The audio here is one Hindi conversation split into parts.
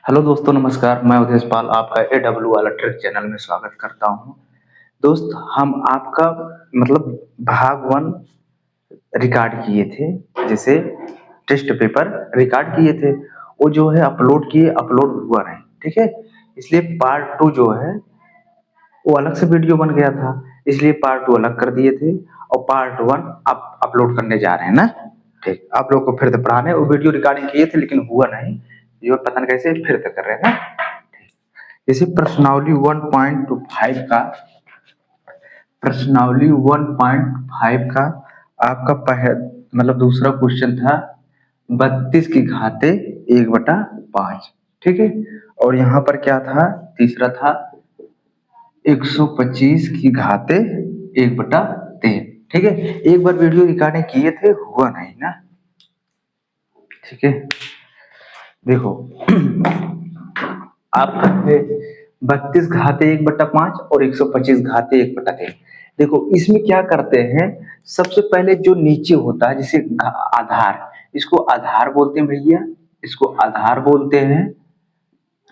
हेलो दोस्तों, नमस्कार। मैं उदेश पाल आपका एडब्ल्यू वाला ट्रिक चैनल में स्वागत करता हूं। दोस्त, हम आपका मतलब भाग वन रिकॉर्ड किए थे, जैसे टेस्ट पेपर रिकॉर्ड किए थे। वो जो है अपलोड किए, अपलोड हुआ नहीं। ठीक है, इसलिए पार्ट टू जो है वो अलग से वीडियो बन गया था, इसलिए पार्ट टू अलग कर दिए थे और पार्ट वन आप अपलोड करने जा रहे हैं ना। ठीक, आप लोग को फिर से पढ़ाने वो वीडियो रिकॉर्डिंग किए थे लेकिन हुआ नहीं, ये पता नहीं कैसे फिर से कर रहे हैं ना। जैसे प्रश्नावली 1.5 का, प्रश्नावली 1.5 का आपका मतलब दूसरा क्वेश्चन था 32 की घाते 1/5। ठीक है, और यहाँ पर क्या था, तीसरा था 125 की घाते 1/3। ठीक है, एक बार वीडियो रिकॉर्डिंग किए थे, हुआ नहीं ना। ठीक है, देखो आप करते 32 घाते 1/5 और 125 घाते 1/3। देखो इसमें क्या करते हैं, सबसे पहले जो नीचे होता है जिसे आधार, इसको आधार बोलते हैं भैया, इसको आधार बोलते हैं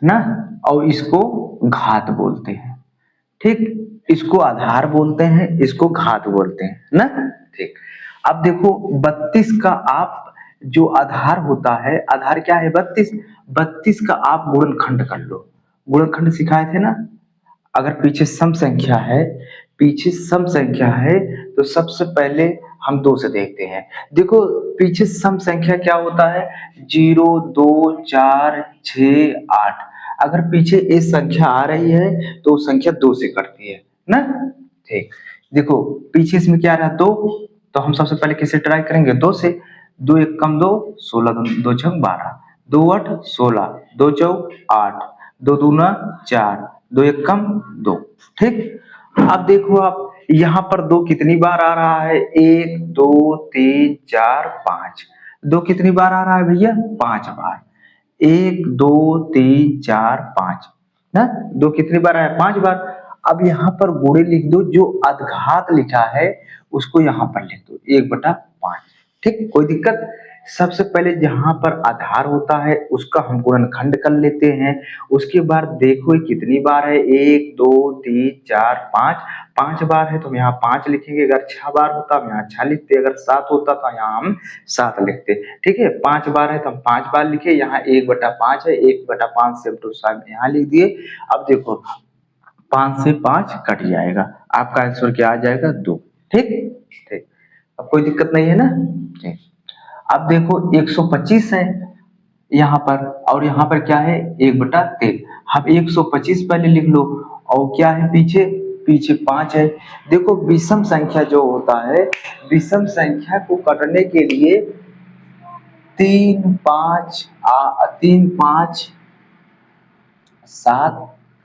ना, और इसको घात बोलते हैं। ठीक, इसको आधार बोलते हैं, इसको घात बोलते हैं ना। ठीक, अब देखो 32 का आप जो आधार होता है, आधार क्या है 32, 32 का आप गुणनखंड कर लो। गुणनखंड सिखाए थे ना। अगर पीछे सम संख्या है, पीछे सम संख्या है तो सबसे पहले हम दो से देखते हैं। देखो पीछे सम संख्या क्या होता है, 0 2 4 6 8। अगर पीछे ए संख्या आ रही है तो संख्या दो से कटती है ना। ठीक, देखो पीछे इसमें क्या रहा, दो, तो हम सबसे पहले किसे ट्राई करेंगे, दो से। दो एक कम दो, 16 दो छक 12, 2 8 16, 2 चौक 8, 2 दूना 4, 2 एक कम 2। ठीक, अब देखो आप यहाँ पर दो कितनी बार आ रहा है, 1 2 3 4 5। दो कितनी बार आ रहा है भैया, 5 बार। 1 2 3 4 5 ना, दो कितनी बार आया, 5 बार। अब यहाँ पर गुणे लिख दो, जो अधघात लिखा है उसको यहाँ पर लिख दो 1/5। ठीक, कोई दिक्कत। सबसे पहले जहां पर आधार होता है उसका हम गुणनखंड कर लेते हैं। उसके बाद देखो ये कितनी बार है, 1 2 3 4 5। 5 बार है तो हम यहाँ 5 लिखेंगे। अगर 6 बार होता हम यहाँ 6 लिखते, अगर 7 होता तो यहाँ हम 7 लिखते। ठीक है, 5 बार है तो हम 5 बार लिखे, यहाँ 1/5 है, 1/5 से हम तो यहाँ लिख दिए। अब देखो 5 से 5 कट जाएगा, आपका आंसर क्या आ जाएगा, 2। ठीक, ठीक, अब कोई दिक्कत नहीं है ना। ठीक, अब देखो 125 है यहाँ पर, और यहाँ पर क्या है 1/3। हम 125 पहले लिख लो, और क्या है पीछे, पीछे 5 है। देखो विषम संख्या जो होता है, विषम संख्या को काटने के लिए 3 5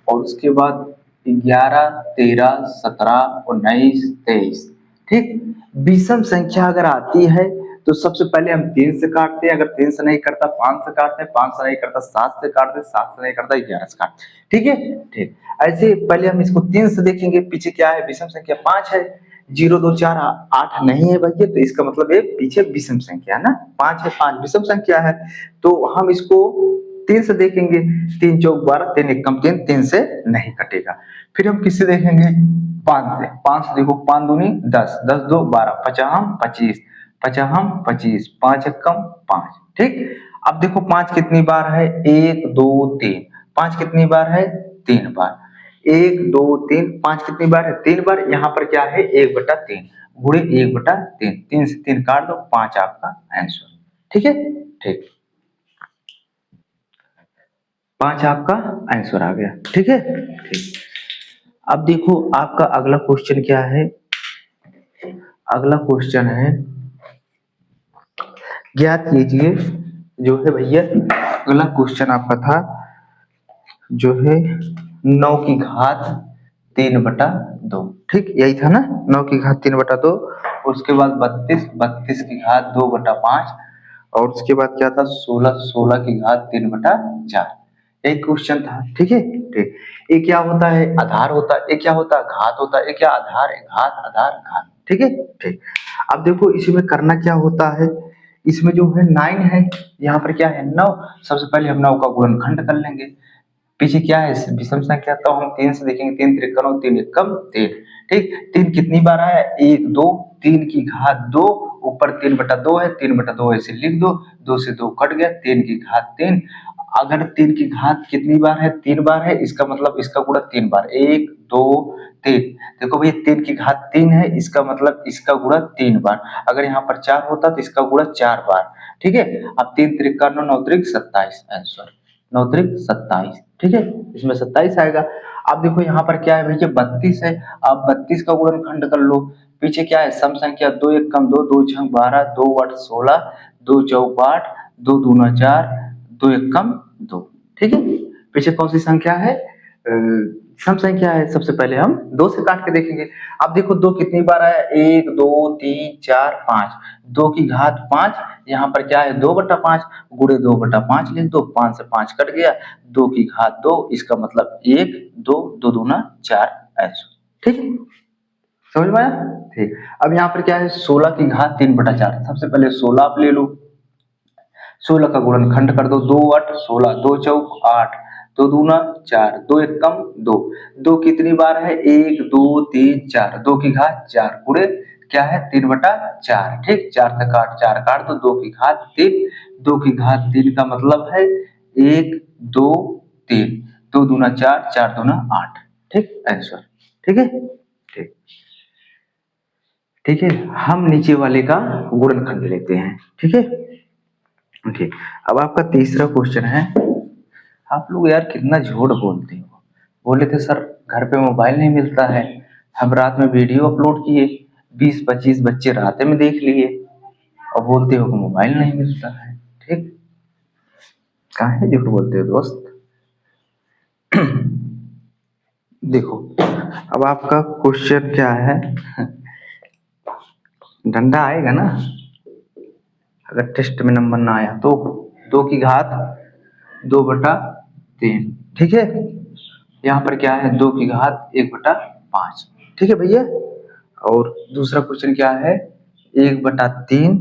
और उसके बाद 11 13 17 19 23। ठीक, विषम संख्या अगर आती है तो सबसे पहले हम 3 से काटते हैं, अगर 3 से नहीं करता 5 से काटते हैं, 5 से नहीं करता 7 से काटते हैं, 7 से नहीं करता 11 से काटते। ठीक है, ठीक, ऐसे पहले हम इसको 3 से देखेंगे, पीछे क्या है विषम संख्या 5 है। 0 2 4 8 नहीं है भैया, तो इसका मतलब है पीछे विषम संख्या है ना, 5 है, 5 विषम संख्या है। तो हम इसको 3 से देखेंगे, 3 चौक 12, 3 एक कम 3, 3 से नहीं कटेगा। फिर हम किससे देखेंगे, 5 से। 5 से देखो, 5 दूनी 10, 10 2 12, पचाहम 25, पचाहम 25, 5 एक कम 5। ठीक, अब देखो 5 कितनी बार है, 1 2 3। 5 कितनी बार है, 3 बार। 1 2 3, 5 कितनी बार है, 3 बार। यहाँ पर क्या है 1/3 गुणे 1/3, 3 से 3 काट दो, 5 आपका आंसर। ठीक है, ठीक, 5 आपका आंसर आ गया। ठीक है, ठीक, अब देखो आपका अगला क्वेश्चन क्या है। अगला क्वेश्चन है, ज्ञात कीजिए, जो है भैया अगला क्वेश्चन आपका था जो है 9 की घात 3/2। ठीक, यही था ना, 9 की घात 3/2। उसके बाद 32, 32 की घात 2/5, और उसके बाद क्या था 16, 16 की घात 3/4। यही क्वेश्चन था। ठीक है, ठीक, ये क्या होता है, आधार होता है, ये क्या होता है, घात होता है। ये क्या, आधार है, घात आधार घात। ठीक है, ठीक, अब देखो इसी में करना क्या होता है, इसमें जो है 9 है, यहाँ पर क्या है 9। सबसे पहले हम 9 का गुणनखंड कर लेंगे। पीछे क्या है विषम संख्या, तो हम 3 से देखेंगे। 3 त्रिक 9, 3 एकम 3। ठीक, 3 कितनी बार आया, 1 2, 3 की घात 2, ऊपर 3/2 है, 3/2 ऐसे लिख दो, 2 से 2 कट गया, 3 की घात 3। अगर 3 की घात कितनी बार है, 3 बार है, इसका मतलब इसका गुणा 3 बार, 1 2 3। देखो भैया 3 की घात 3 है, इसका मतलब इसका गुणा 3 बार। अगर यहाँ पर 4 होता तो इसका गुणा 4 बार। ठीक है, अब 3 त्रिक 9, 9 त्रिक 27 आंसर, 9 त्रिक 27। ठीक है, इसमें 27 आएगा। अब देखो यहाँ पर क्या है भैया 32 है, आप 32 का गुणनखंड कर लो। पीछे क्या है सम संख्या, 2 एकम 2, 2 छंग 12, 2 8 16, 2 चौक 8, 2 दूना 4, 2 एकम 2। ठीक है, पीछे कौन सी संख्या है, सम संख्या है। सबसे पहले हम 2 से काट के देखेंगे। अब देखो 2 कितनी बार आया, 1 2 3 4 5, 2 की घात 5, यहाँ पर क्या है 2/5, गुणे 2/5 लिख दो, 5 से 5 कट गया, 2 की घात 2, इसका मतलब 1 2, 2 दूना 4 आंसर। ठीक है, समझ में आया। ठीक, अब यहाँ पर क्या है 16 की घात 3/4। सबसे पहले 16 आप ले लो, 16 का गुणनखंड कर दो, 2 8 16, 2 चौक 8, 2 दूना 4, 2 एकम 2। 2 कितनी बार है, 1 2 3 4, 2 की घात 4, गुणे क्या है 3/4। ठीक, 4 से 4 काट दो, 2 की घात 3, 2 की घात 3 का मतलब है 1 2 3, 2 दूना 4, 4 दूना 8। ठीक आंसर। ठीक है, ठीक, ठीक है, हम नीचे वाले का गुणनखंड लेते हैं। ठीक है, ठीक, अब आपका तीसरा क्वेश्चन है। आप लोग यार कितना झूठ बोलते हो, बोले थे सर घर पे मोबाइल नहीं मिलता है, हम रात में वीडियो अपलोड किए, 20-25 बच्चे रात में देख लिए, और बोलते हो कि मोबाइल नहीं मिलता है। ठीक, काहे झूठ बोलते हो दोस्त। देखो अब आपका क्वेश्चन क्या है, डंडा आएगा ना, अगर टेस्ट में नंबर ना आया तो 2 की घात 2/3। ठीक है, यहाँ पर क्या है 2 की घात 1/5। ठीक है भैया, और दूसरा क्वेश्चन क्या है 1/3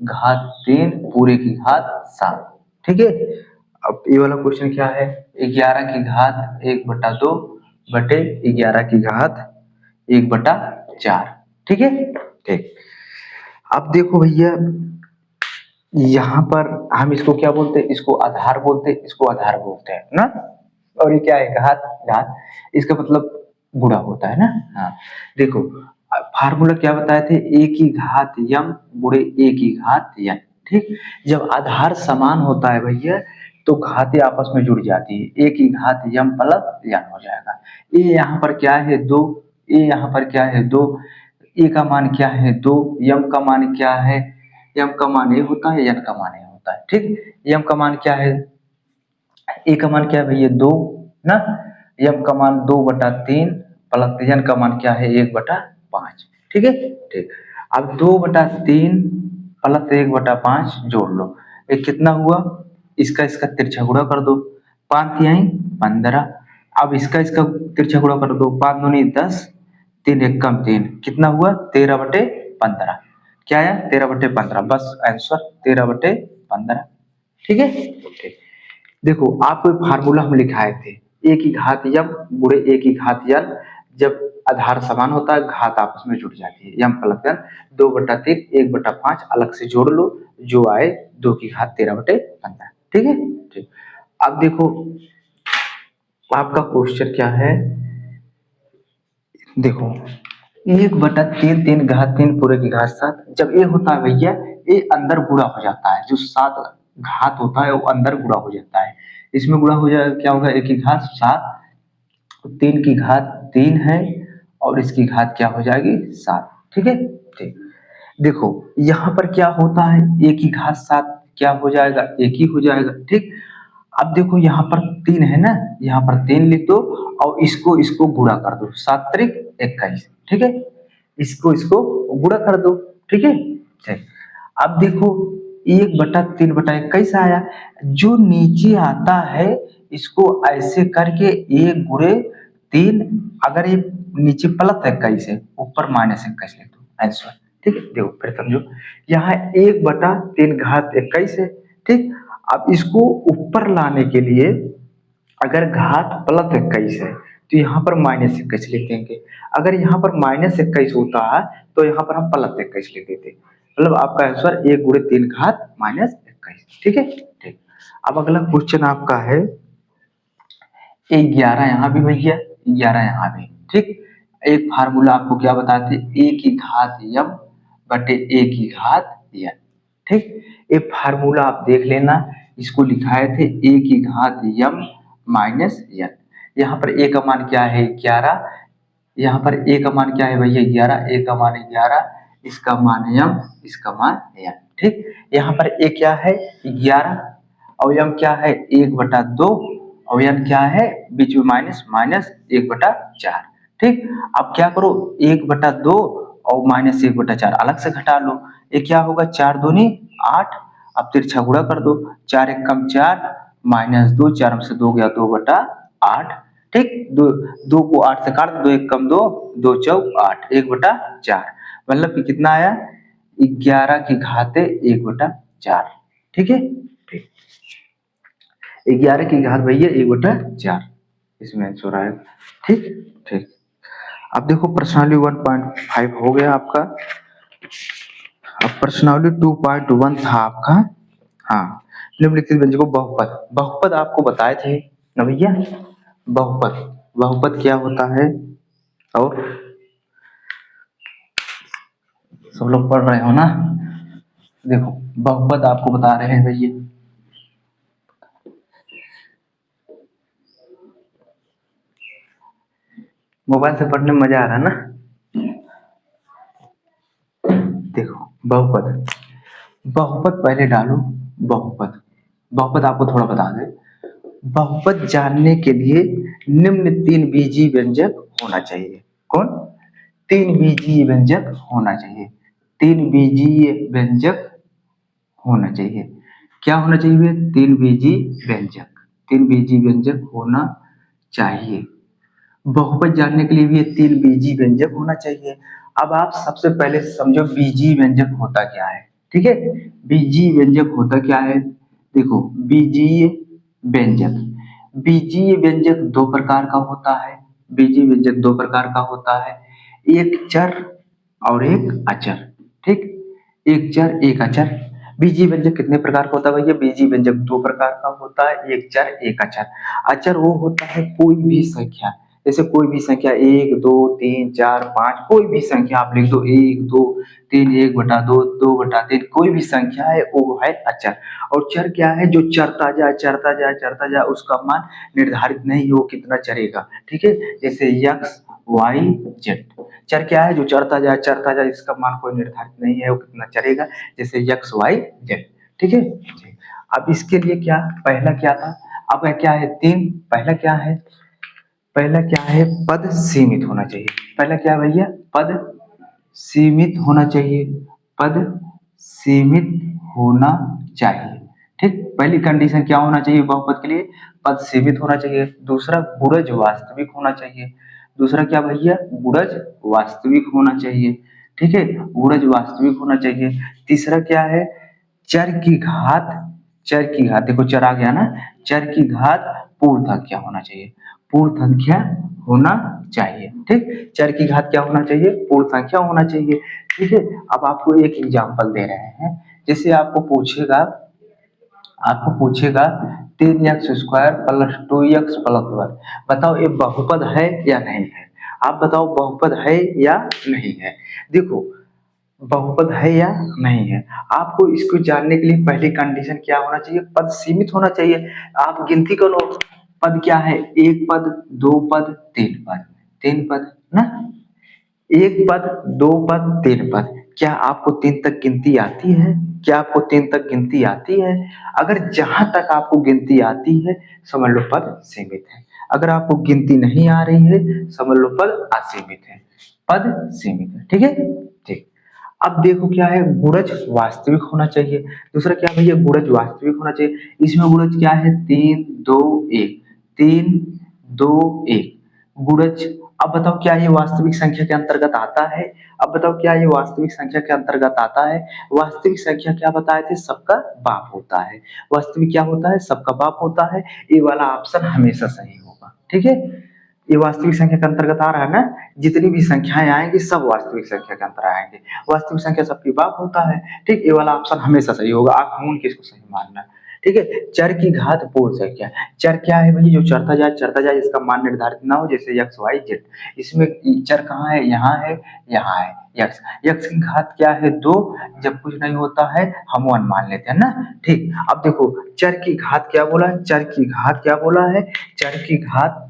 घात 3 पूरे की घात 7। ठीक है, अब ये वाला क्वेश्चन क्या है 11 की घात 1/2 बटे 11 की घात 1/4। ठीक है, ठीक, अब देखो भैया यहाँ पर हम इसको क्या बोलते हैं, इसको आधार बोलते हैं, इसको आधार बोलते हैं ना, और ये क्या है घात, घात इसका मतलब गुणा होता है ना। हाँ, देखो फार्मूला क्या बताए थे, a की घात यम गुणे a की घात यन। ठीक, जब आधार समान होता है भैया तो घातें आपस में जुड़ जाती है, a की घात यम प्लस यन हो जाएगा। a यहाँ पर क्या है 2, a यहाँ पर क्या है 2, a का मान क्या है 2, यम का मान क्या है, यम का मान ए होता है, यन का मान ए होता है। ठीक, यम का मान क्या है, ए का मान क्या है भैया 2 ना, यम का मान 2/3 प्लस यन का मान क्या है 1/5। ठीक है, ठीक, अब 2/3 प्लस 1/5 जोड़ लो, ये कितना हुआ, इसका तिरछा गुणा कर दो, 5 तिहाई 15। अब इसका तिरछा गुणा कर दो, 5 दूनी 10, 3 एकम 3, कितना हुआ 13/15। क्या आया 13/15, बस आंसर 13/15। ठीक है, ठीक, देखो आपको फार्मूला हम लिखाए थे, ए की घात यम गुणे ए की घात यन, जब आधार समान होता है घात आपस में जुड़ जाती है, यम प्लस यन 2/3 1/5 अलग से जोड़ लो, जो आए 2 की घात 13/15। ठीक है, ठीक, अब देखो आपका क्वेश्चन क्या है, देखो 1/3 3 घात 3 पूरे की घात 7, जब ये होता है भैया ये अंदर गुणा हो जाता है, जो 7 घात होता है वो अंदर गुणा हो जाता है, इसमें गुणा हो जाएगा, क्या होगा 1 की घात 7, 3 की घात 3 है, और इसकी घात क्या हो जाएगी 7। ठीक है, ठीक, देखो यहाँ पर क्या होता है 1 की घात 7 क्या हो जाएगा 1 ही हो जाएगा। ठीक, अब देखो यहाँ पर 3 है ना, यहाँ पर 3 लिख दो, और इसको गुणा कर दो, 7 त्रिक 21। ठीक है, इसको गुणा कर दो। ठीक है, ठीक, अब देखो 1/3/21 आया, जो नीचे आता है इसको ऐसे करके 1 गुणे 3, अगर ये नीचे प्लस 21 है ऊपर -21 लिख दो आंसर। ठीक है, देखो फिर समझो, यहाँ 1/3 घात 21 है। ठीक, अब इसको ऊपर लाने के लिए अगर घात +21 है तो यहाँ पर -21 लिख देंगे। अगर यहाँ पर -21 होता है तो यहाँ पर हम +21 लिख देते। मतलब आपका आंसर 1/3 घात -21। ठीक है, ठीक। अब अगला क्वेश्चन आपका है 11 यहाँ भी भैया, 11 यहाँ भी। ठीक, एक फार्मूला आपको क्या बताते, a की घात m बटे a की घात n। ठीक, एक फार्मूला आप देख लेना, इसको लिखाए थे a की घात m माइनस n। यहाँ पर a का मान क्या है 11, यहाँ पर a का मान क्या है भैया 11, a का मान 11, इसका मान m, इसका मान n। ठीक, यहाँ पर a क्या है 11 और m क्या है 1/2 और n क्या है बीच में माइनस माइनस 1/4। ठीक, अब क्या करो 1/2 और -1/4 अलग से घटा लो, ये क्या होगा 4 दूनी 8। अब तिरछा गुणा कर दो, 4 1 कम 4 -2, 4 में से 2 गया 2/8। ठीक, 2 को 8 से काट 2 1 कम 2, 2 चौक 8, 1/4। मतलब कि कितना आया 11 की घात 1/4। ठीक है, ठीक, 11 की घात भैया 1/4 इसमें आंसर आएगा। ठीक, ठीक। अब देखो प्रश्नावली 1.5 हो गया आपका। अब प्रश्नावली 2.1 था आपका। हाँ, निम्नलिखित व्यंजकों बहुपद, बहुपद आपको बताए थे ना भैया, बहुपद, बहुपद क्या होता है और सब लोग पढ़ रहे हो ना। देखो बहुपद आपको बता रहे हैं भैया, मोबाइल से पढ़ने में मजा आ रहा है ना। देखो बहुपद, बहुपद पहले डालो, बहुपद, बहुपद आपको थोड़ा बता दें, बहुपद जानने के लिए निम्न 3 बीजीय व्यंजक होना चाहिए। कौन? 3 बीजीय व्यंजक होना चाहिए, 3 बीजीय व्यंजक होना चाहिए। क्या होना चाहिए? 3 बीजीय व्यंजक, 3 बीजीय व्यंजक होना चाहिए। बहुपद जानने के लिए भी ये 3 बीजीय व्यंजक होना चाहिए। अब आप सबसे पहले समझो बीजीय व्यंजक होता क्या है। ठीक है, बीजीय व्यंजक होता क्या है, देखो बीजीय व्यंजक, बीजीय व्यंजक 2 प्रकार का होता है। बीजीय व्यंजक 2 प्रकार का होता है, एक चर और एक अचर। ठीक, एक चर एक अचर। बीजीय व्यंजक कितने प्रकार का होता है भैया? बीजीय व्यंजक 2 प्रकार का होता है, एक चर एक अचर। अचर वो होता है कोई भी संख्या, जैसे कोई भी संख्या 1 2 3 4 5, कोई भी संख्या आप लिख दो 1 2 3, 1/2 2/3, कोई भी संख्या है वो है अचर। और चर क्या है? जो चरता जाए चरता जाए चरता जाए, उसका मान निर्धारित नहीं हो कितना चरेगा। ठीक है, जैसे x y z। चर क्या है? जो चरता जाए, इसका मान कोई निर्धारित नहीं है वो कितना चरेगा, जैसे x y z। ठीक है, अब इसके लिए क्या, पहला क्या था, अब क्या है 3, पहला क्या है, पहला क्या है पद सीमित होना चाहिए। पहला क्या है भैया? पद सीमित होना चाहिए, पद सीमित होना चाहिए। ठीक, पहली कंडीशन क्या होना चाहिए बहुपद के लिए? पद सीमित होना चाहिए। दूसरा गुणज वास्तविक होना चाहिए। दूसरा क्या भैया? गुणज वास्तविक होना चाहिए। ठीक है, गुणज वास्तविक होना चाहिए। तीसरा क्या है? चर की घात, चर की घात, देखो चर आ गया ना, चर की घात पूर्ण संख्या होना चाहिए, पूर्ण संख्या होना चाहिए। ठीक, चर की घात क्या होना चाहिए? पूर्ण संख्या होना चाहिए। ठीक है, अब आपको एक एग्जांपल दे रहे हैं, जैसे आपको पूछेगा, आपको पूछेगा 3x² + 2x + 1, बताओ ये बहुपद है या नहीं है? आप बताओ बहुपद है या नहीं है। देखो बहुपद है या नहीं है, आपको इसको जानने के लिए पहली कंडीशन क्या होना चाहिए? पद सीमित होना चाहिए। आप गिनती करो, पद क्या है? 1 पद 2 पद 3 पद, 3 पद ना, 1 पद 2 पद 3 पद। क्या आपको 3 तक गिनती आती है? क्या आपको 3 तक गिनती आती है? अगर जहां तक आपको गिनती आती है समझ लो पद सीमित है, अगर आपको गिनती नहीं आ रही है समझ लो पद असीमित है, पद सीमित है। ठीक है, ठीक। अब देखो क्या है? गुणज वास्तविक होना चाहिए। दूसरा क्या भैया? गुणज वास्तविक होना चाहिए। इसमें गुणज क्या है? 3 2 1, 3 2 1, गुणज अब बताओ क्या ये वास्तविक संख्या के अंतर्गत आता है? अब बताओ क्या ये वास्तविक संख्या के अंतर्गत आता है? वास्तविक संख्या क्या बताए थे? सबका बाप होता है। वास्तविक क्या होता है? सबका बाप होता है। ये वाला ऑप्शन हमेशा सही होगा। ठीक है, ये वास्तविक संख्या के अंतर्गत आ रहा है ना। जितनी भी संख्याएं आएंगी सब वास्तविक संख्या के अंतर आएंगे। वास्तविक संख्या सबके बाप होता है। ठीक, ये वाला ऑप्शन हमेशा सही होगा। आंख मूंद के इसको सही मानना। ठीक है, चर की घात पूर्ण संख्या। चर क्या है भाई? जो चढ़ता जाए इसका मान निर्धारित ना हो, जैसे एक्स वाई जेड। इसमें चर कहाँ है? यहाँ है, यहाँ है। यक्स, यक्स की घात क्या है? 2। जब कुछ नहीं होता है हम 1 मान लेते हैं ना। ठीक, अब देखो चर की घात क्या बोला है? चर की घात क्या बोला है? चर की घात,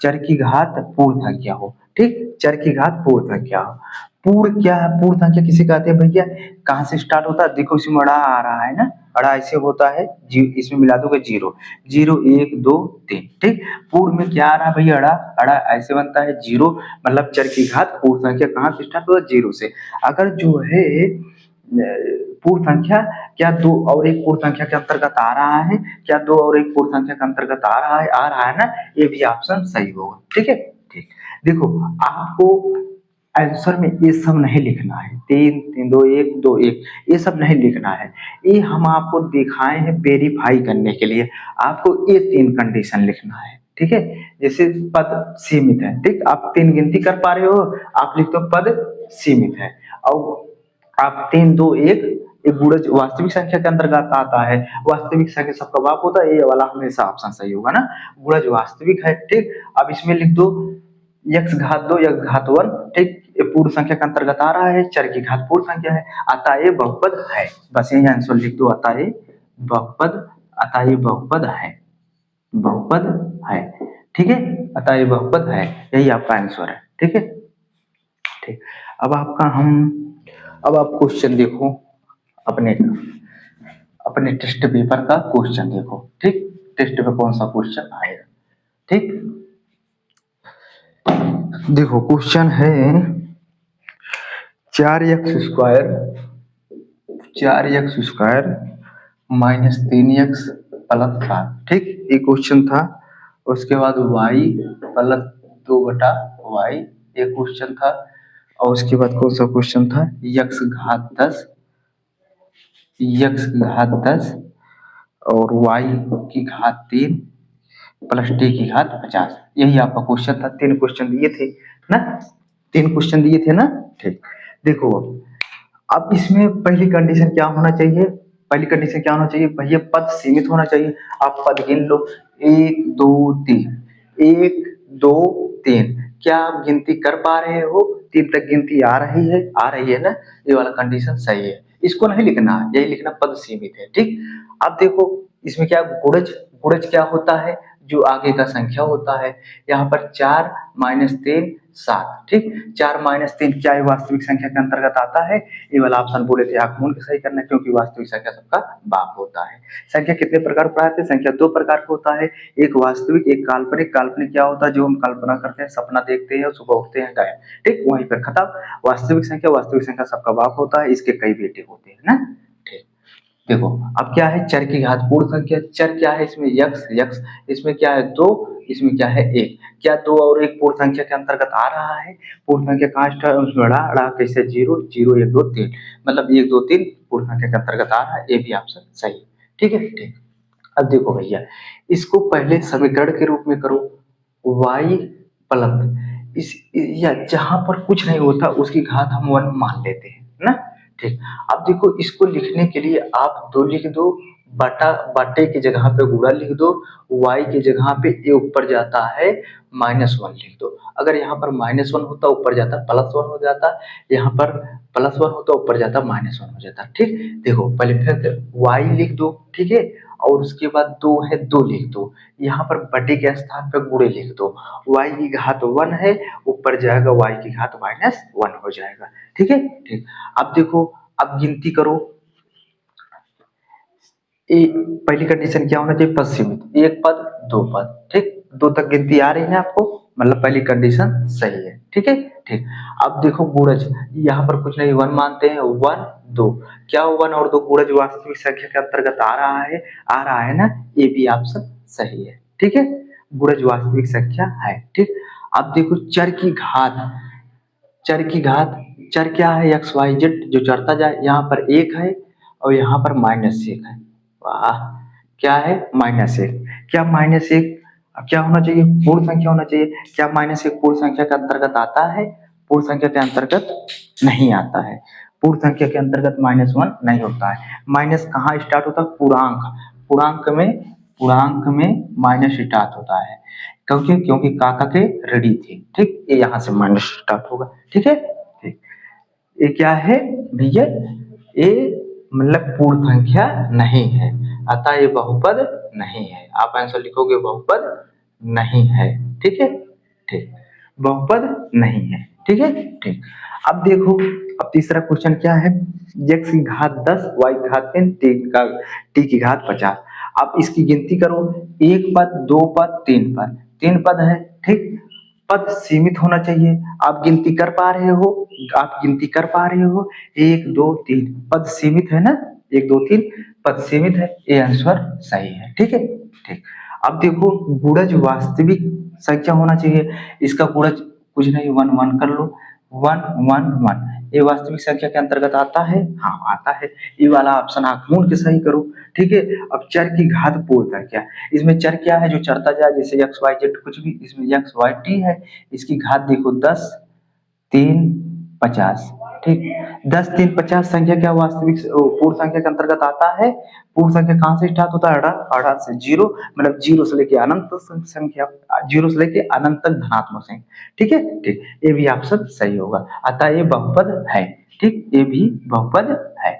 चर की घात पूर्ण संख्या हो। ठीक, चर की घात पूर्ण संख्या हो। पूर्ण क्या है? पूर्ण संख्या किसे कहते हैं भैया? कहाँ से स्टार्ट होता है? देखो इसमें अड़ा आ रहा है ना, अड़ा ऐसे होता है, इसमें मिला दोगे 0, 0 1 2 3। ठीक, पूर्ण में क्या आ रहा है भैया? अड़ा, अड़ा ऐसे बनता है 0, मतलब चर की घात पूर्ण संख्या कहाँ से स्टार्ट होता है? 0 से। अगर जो है पूर्ण संख्या क्या दो और एक पूर्ण संख्या के अंतर्गत आ रहा है? क्या दो और एक पूर्ण संख्या के अंतर्गत आ रहा है? आ रहा है ना, ये भी ऑप्शन सही होगा। ठीक है, ठीक। देखो आपको आंसर में ये सब नहीं लिखना है, 3 3 2 1 2 1, ये सब नहीं लिखना है। ये हम आपको दिखाए हैं वेरीफाई करने के लिए। आपको ये 3 कंडीशन लिखना है। ठीक है, जैसे पद सीमित है। ठीक, आप 3 गिनती कर पा रहे हो, आप लिख दो पद सीमित है। और आप 3 2 1, एक गुणज वास्तविक संख्या के अंतर्गत आता है। वास्तविक संख्या सबका बाप होता है, ये वाला हमेशा ऑप्शन सही होगा ना। गुणज वास्तविक है। ठीक, अब इसमें लिख दो x घात 2 x घात 1। ठीक, ये पूर्ण संख्या के अंतर्गत आ रहा है। चर की घात पूर्ण संख्या है। अतः ये बहुपद है। बस यही आंसर लिख दो, अतः ये बहुपद, अतः ये बहुपद है, बहुपद है। ठीक है, अतः ये बहुपद है, यही आपका आंसर है। ठीक है, ठीक। अब आप क्वेश्चन देखो अपने अपने टेस्ट पेपर का क्वेश्चन देखो। ठीक, टेस्ट पे कौन सा क्वेश्चन आएगा। ठीक, देखो क्वेश्चन है 4x² माइनस 3x प्लस 7। ठीक, ये क्वेश्चन था। उसके बाद y प्लस 2/y ये क्वेश्चन था। और उसके बाद कौन सा क्वेश्चन था? x घात 10 और y की घात 3 प्लस t की घात 50। यही आपका क्वेश्चन था। 3 क्वेश्चन दिए थे ना, 3 क्वेश्चन दिए थे ना। ठीक, देखो अब इसमें पहली कंडीशन क्या होना चाहिए? पहली कंडीशन क्या होना चाहिए भैया? पद सीमित होना चाहिए। आप पद गिन लो, 1 2 3, 1 2 3। क्या आप गिनती कर पा रहे हो? 3 तक गिनती आ रही है? आ रही है ना, ये वाला कंडीशन सही है। इसको नहीं लिखना, यही लिखना पद सीमित है। ठीक, अब देखो इसमें क्या गुणज, गुणज क्या होता है? जो आगे का संख्या होता है। यहाँ पर 4 माइनस 3 7। ठीक, 4 माइनस 3 क्या है? वास्तविक संख्या के अंतर्गत आता है। ये वाला ऑप्शन बोले थे आंख मूंद के सही करना, क्योंकि वास्तविक संख्या सबका बाप होता है। संख्या कितने प्रकार पढ़ाए थे? संख्या 2 प्रकार का होता है, एक वास्तविक एक काल्पनिक। काल्पनिक क्या होता है? जो हम कल्पना करते हैं, सपना देखते हैं, सुबह उठते हैं गायब। ठीक, वहीं पर खत्म। वास्तविक संख्या सबका बाप होता है, इसके कई बेटे होते हैं ना। ठीक, देखो अब क्या है? चर की घात पूर्ण संख्या। चर क्या है? इसमें यक्स, यक्स इसमें क्या है? 2, इसमें क्या है? 1। क्या 2 और 1 पूर्ण संख्या के अंतर्गत आ रहा है? पूर्ण संख्या कहाँ स्टार्ट? उसमें अड़ा, अड़ा कैसे? 0 0 1 2 3, मतलब 1 2 3 पूर्ण संख्या के अंतर्गत आ रहा है। ये भी ऑप्शन सही है। ठीक है, ठीक। अब देखो भैया, इसको पहले समीकरण के रूप में करो। y प्लस इस, या जहां पर कुछ नहीं होता उसकी घात हम 1 मान लेते हैं ना। ठीक, अब देखो इसको लिखने के लिए आप 2 लिख दो, बटा बटे की जगह पे गुणा लिख दो, y की जगह पे ये ऊपर जाता है -1 लिख दो। अगर यहाँ पर -1 होता ऊपर जाता +1 हो जाता, यहाँ पर +1 होता ऊपर जाता -1 हो जाता। ठीक, देखो पहले फिर y लिख दो। ठीक है, और उसके बाद 2 है 2 लिख दो, यहाँ पर बटे के स्थान पर गुणे लिख दो। y की घात 1 है, ऊपर जाएगा y की घात -1 हो जाएगा। ठीक है, ठीक। अब देखो, अब गिनती करो। पहली कंडीशन क्या होना चाहिए? पद सीमित, 1 पद 2 पद। ठीक, 2 तक गिनती आ रही है आपको, मतलब पहली कंडीशन सही है। ठीक है, ठीक। अब देखो गुणज, यहाँ पर कुछ नहीं, 1 मानते हैं, 1 2। क्या 1 और 2 गुणज वास्तविक संख्या के अंतर्गत आ रहा है? आ रहा है ना, ये भी ऑप्शन सही है। ठीक है, गुणज वास्तविक संख्या है। ठीक, अब देखो चर की घात चर क्या है, एक्स वाई जेड जो चढ़ता जाए, यहाँ पर एक है और यहाँ पर -1 है। वाह, क्या है -1। क्या -1 क्या होना चाहिए, पूर्ण संख्या होना चाहिए। क्या -1 पूर्ण संख्या के अंतर्गत आता है, पूर्ण संख्या के अंतर्गत नहीं आता है। पूर्ण संख्या के अंतर्गत -1 नहीं होता है। माइनस कहाँ स्टार्ट होता है, पूर्णांक में माइनस स्टार्ट होता है, क्योंकि क्योंकि काका के रेडी थे, ठीक, ये यहाँ से माइनस स्टार्ट होगा, ठीक है। ठीक, ये क्या है भैया, ये मतलब पूर्ण संख्या नहीं है, अतः ये बहुपद नहीं है। आप आंसर लिखोगे बहुपद नहीं है, ठीक है। ठीक, बहुपद नहीं है, ठीक है। ठीक, अब देखो, अब तीसरा क्वेश्चन क्या है, x की घात 10 y की घात 3 t की घात 50। अब इसकी गिनती करो, एक पद, दो पद, तीन पद है, ठीक। पद सीमित होना चाहिए। आप गिनती कर पा रहे हो, एक दो तीन पद सीमित है ना, एक दो तीन पद सीमित है, ये आंसर सही है, ठीक है। ठीक, अब देखो, गुणज वास्तविक संख्या होना चाहिए। इसका गुणज कुछ नहीं, 1 कर लो, 1 ये वास्तविक संख्या के अंतर्गत आता है, हाँ आता है। ये वाला ऑप्शन आप ढूंढ के सही करो, ठीक है। अब चर की घात पूर्ण संख्या, इसमें चर क्या है जो चढ़ता जाए, जैसे एक्स वाई जेड कुछ भी, इसमें एक्स वाई टी है। इसकी घात देखो 10 3 50, ठीक। 10 3 50 संख्या क्या वास्तविक पूर्ण संख्या के अंतर्गत आता है। पूर्ण संख्या कहाँ से स्टार्ट होता है, अड़ा से, जीरो, मतलब जीरो से लेके अनंत संख्या, जीरो से लेके अनंत तक धनात्मक संख्या, ठीक है। ठीक, ये भी ऑप्शन सही होगा, अतः ये बहुपद है, ठीक, ये भी बहुपद है,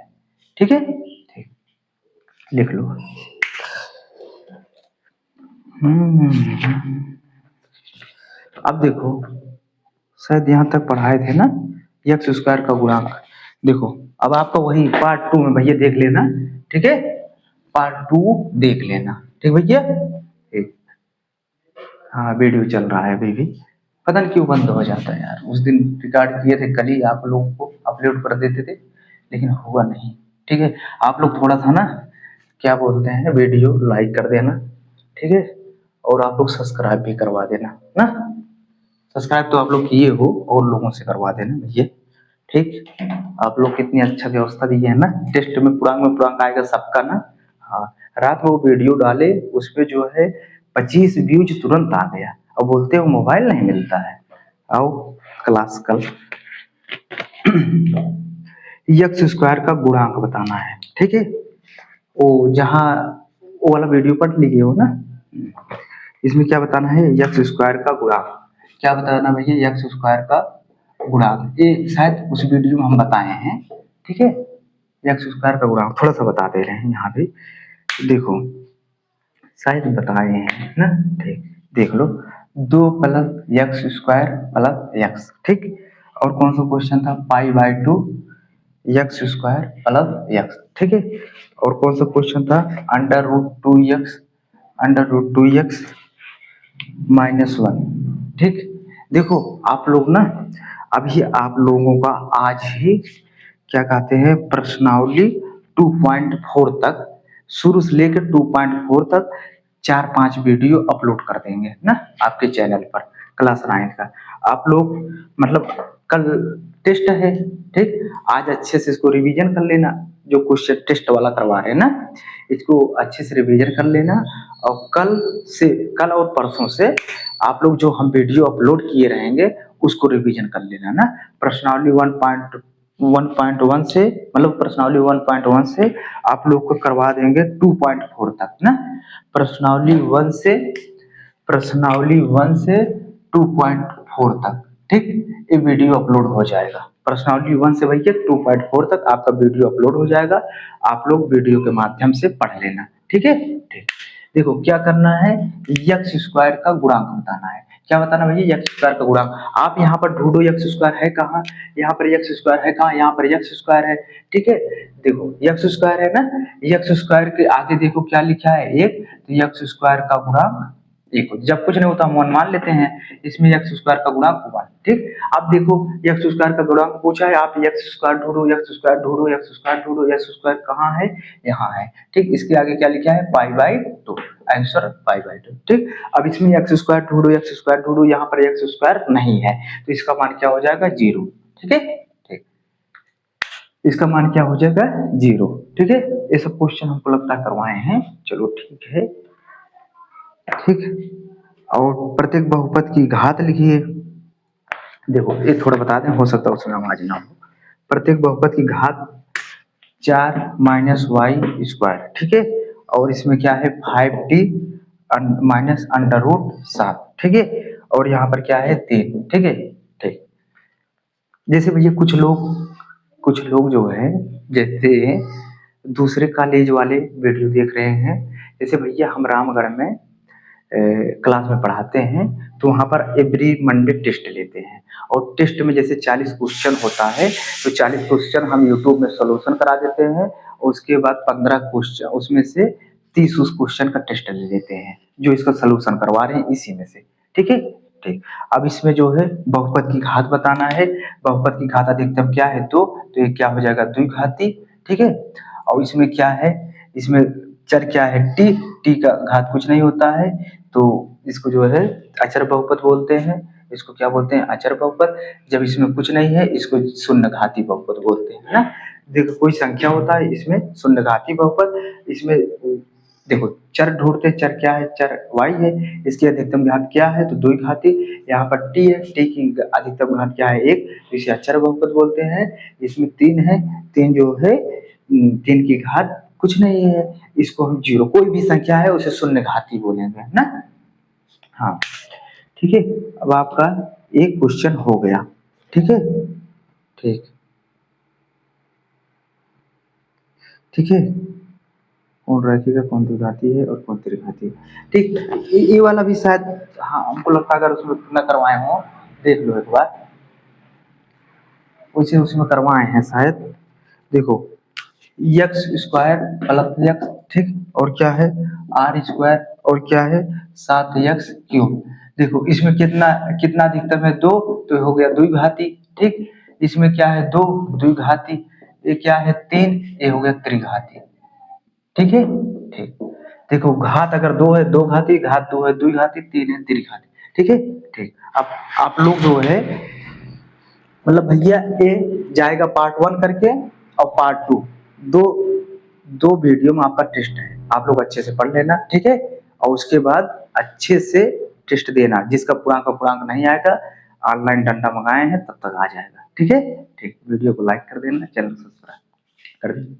ठीक है। ठीक, लिख लो। अब देखो, शायद यहाँ तक पढ़ाए थे ना, एक्स स्क्वायर का गुणांक। देखो, अब आपका वही पार्ट 2 में भैया देख लेना, ठीक है, पार्ट 2 देख लेना, ठीक भैया। ठीक, हाँ वीडियो चल रहा है अभी भी, पता नहीं क्यों बंद हो जाता है यार। उस दिन रिकॉर्ड किए थे, कल ही आप लोगों को अपलोड कर देते थे, लेकिन हुआ नहीं, ठीक है। आप लोग थोड़ा सा ना, क्या बोलते हैं, वीडियो लाइक कर देना, ठीक है, और आप लोग सब्सक्राइब भी करवा देना ना। सब्सक्राइब तो आप लोग किए हो, और लोगों से करवा देना भैया, ठीक। आप लोग कितनी अच्छा व्यवस्था दी है ना, टेस्ट में पूर्णांक आएगा सबका ना। हाँ, रात में वो वीडियो डाले, उसपे जो है 25 व्यूज तुरंत आ गया, और बोलते हो मोबाइल नहीं मिलता है। आओ क्लास कल। एक्स स्क्वायर का गुणांक बताना है, ठीक है। वो जहाँ वो वाला वीडियो पढ़ लीजिए हो ना, इसमें क्या बताना है, एक्स स्क्वायर का गुणांक। क्या बताना भैया, एक्स स्क्वायर का गुणांक, ये शायद उस वीडियो में हम बताए हैं, ठीक है। एक्स स्क्वायर का गुणांक थोड़ा सा बता दे रहे हैं यहाँ पे, देखो शायद बताए हैं ना, ठीक, देख लो, 2 + एक्स स्क्वायर + एक्स, ठीक। और कौन सा क्वेश्चन था, π/2 एक्स स्क्वायर + एक्स, ठीक है। और कौन सा क्वेश्चन था, √2x -1, ठीक। देखो आप लोग ना, अभी आप लोगों का आज ही क्या कहते हैं, प्रश्नावली 2.4 तक, शुरू से लेकर 2.4 तक 4-5 वीडियो अपलोड कर देंगे ना आपके चैनल पर, क्लास 9 का। आप लोग मतलब कल टेस्ट है, ठीक, आज अच्छे से इसको रिवीजन कर लेना, जो क्वेश्चन टेस्ट वाला करवा रहे हैं ना, इसको अच्छे से रिवीजन कर लेना। और कल और परसों से आप लोग जो हम वीडियो अपलोड किए रहेंगे, उसको रिवीजन कर लेना ना। प्रश्नावली 1.1 से, मतलब प्रश्नावली 1.1 से आप लोग को करवा देंगे 2.4 तक ना। प्रश्नावली 1 से 2.4 तक, ठीक, ये वीडियो अपलोड हो जाएगा। प्रश्नावली 1 से भैया 2.4 तक आपका वीडियो अपलोड हो जाएगा, आप लोग वीडियो के माध्यम से पढ़ लेना, ठीक है। ठीक, देखो क्या करना है, एक्स स्क्वायर का गुणांक बताना है। क्या बताना भैया, एक्स स्क्वायर का गुणांक। आप यहाँ पर ढूंढो, एक्स स्क्वायर है कहाँ, यहाँ पर एक्स स्क्वायर है कहाँ, यहाँ पर एक्स स्क्वायर है, ठीक है। देखो एक्स स्क्वायर है ना, एक्स स्क्वायर के आगे देखो क्या लिखा है, एक, तो एक्स स्क्वायर का गुणांक एक, जब कुछ नहीं होता हम 1 मान लेते हैं, इसमें एक्स स्क्वायर का गुणांक 1, ठीक। अब देखो एक्स स्क्वायर का गुणांक पूछा है, आप एक्स स्क्वायर ढूंढो, एक्स स्क्वायर कहाँ है, यहाँ है, ठीक। इसके आगे क्या लिखा है, π/2, आंसर 5/2। ठीक, अब इसमें एक्स स्क्वायर ढूंढो, यहाँ पर एक्स स्क्वायर नहीं है तो इसका मान क्या हो जाएगा 0। ठीक है, ठीक, इसका मान क्या हो जाएगा 0। ठीक है, ये सब क्वेश्चन हमको लगता करवाए हैं। चलो ठीक है, ठीक। और प्रत्येक बहुपद की घात लिखिए। देखो ये थोड़ा बता दें, हो सकता है उसमें हम आज ना हो। प्रत्येक बहुपद की घात 4 माइनस वाई स्क्वायर। ठीक है, और इसमें क्या है 5t माइनस अंडर रूट 7। ठीक है, और यहाँ पर क्या है 3। ठीक है, ठीक। जैसे भैया कुछ लोग जो है, जैसे दूसरे कॉलेज वाले वीडियो देख रहे हैं, जैसे भैया हम रामगढ़ में क्लास में पढ़ाते हैं, तो वहाँ पर एवरी मंडे टेस्ट लेते हैं, और टेस्ट में जैसे 40 क्वेश्चन होता है, तो 40 क्वेश्चन हम यूट्यूब में सॉल्यूशन करा देते हैं, और उसके बाद 15 क्वेश्चन उसमें से 30 उस क्वेश्चन का टेस्ट ले लेते हैं, जो इसका सॉल्यूशन करवा रहे हैं इसी में से। ठीक है, ठीक। अब इसमें जो है बहुपद की घात बताना है। बहुपद की घात अधिकतम क्या है 2, तो ये क्या हो जाएगा द्विघाती। ठीक है, और इसमें क्या है, इसमें चर क्या है टी का घात कुछ नहीं होता है, तो इसको जो है अचर बहुपद बोलते हैं। इसको क्या बोलते हैं, अचर बहुपद। जब इसमें कुछ नहीं है इसको शून्य घाती बहुपद बोलते हैं ना। देखो कोई संख्या होता है इसमें शून्य घाती बहुपद, इसमें देखो चर ढूंढते, चर क्या है, चर y है, इसकी अधिकतम घात क्या है तो द्विघाती। यहाँ पर t है, t की अधिकतम घात क्या है 1, तो इसे अचर बहुपद बोलते हैं। इसमें 3 है, 3 जो है 3 की घात कुछ नहीं है, इसको हम 0, कोई भी संख्या है उसे शून्य घाती बोलेंगे ना। हाँ, ठीक है। अब आपका एक क्वेश्चन हो गया। ठीक है, ठीक, ठीक है। कौन रैखिक, कौन द्विघाती है और कौन त्रिघाती है। ठीक, ये वाला भी शायद, हाँ हमको लगता है अगर उसमें न करवाए हो देख लो एक बार, उसे उसमें करवाए हैं शायद। देखो एक्स स्क्वायर प्लस एक्स, ठीक, और क्या है आर स्क्वायर, और क्या है 7x क्यूब। देखो इसमें कितना कितना अधिकतम है 2, तो हो गया द्विघाती। ठीक, इसमें क्या है 2 द्विघाती, ये क्या है 3, ये हो गया त्रिघाती। ठीक है, ठीक। देखो घात अगर 2 है 2 घाती, घात 2 है द्विघाती, 3 है त्रिघाती। ठीक है, ठीक। अब आप लोग जो है मतलब भैया ये जाएगा पार्ट 1 करके, और पार्ट 2 दो दो वीडियो में आपका टेस्ट है, आप लोग अच्छे से पढ़ लेना। ठीक है, और उसके बाद अच्छे से टेस्ट देना, जिसका पूर्णांक नहीं आएगा ऑनलाइन डंडा मंगाए हैं तब तक आ जाएगा। ठीक है, ठीक। वीडियो को लाइक कर देना, चैनल सब्सक्राइब कर देना।